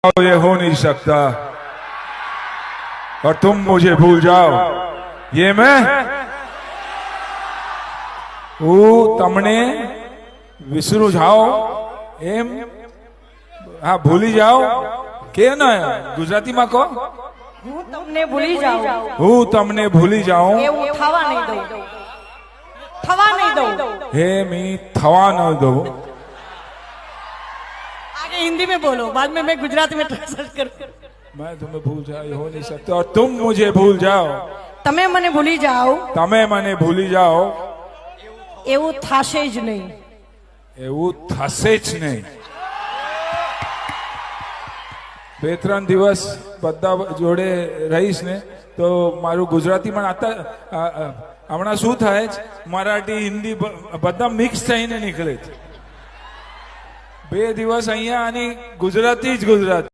ये हो नहीं सकता और तुम मुझे भूल जाओ ये मैं तमने विसरू जाओ एम हाँ भूली जाओ के ना गुजराती में को હું તમને ભૂલી જાઉં હું તમને ભૂલી જાઉં એવું થવા નહીં દઉં થવા નહીં દઉં हे मी थवा न दो आगे हिंदी में बोलो बाद में मैं गुजराती में ट्रांसलेट करूं मैं तुम्हें भूल जाओ ये हो नहीं सकता और तुम मुझे भूल जाओ તમે મને ભૂલી જાઓ તમે મને ભૂલી જાઓ એવું થાશે જ નહીં એવું થશે જ નહીં બે ત્રણ દિવસ બધા જોડે રહીશ ને તો મારું ગુજરાતીમાં હમણાં શું થાય છે મરાઠી હિન્દી બધા મિક્સ થઈને નીકળે છે બે દિવસ અહીંયા આની ગુજરાતી જ ગુજરાતી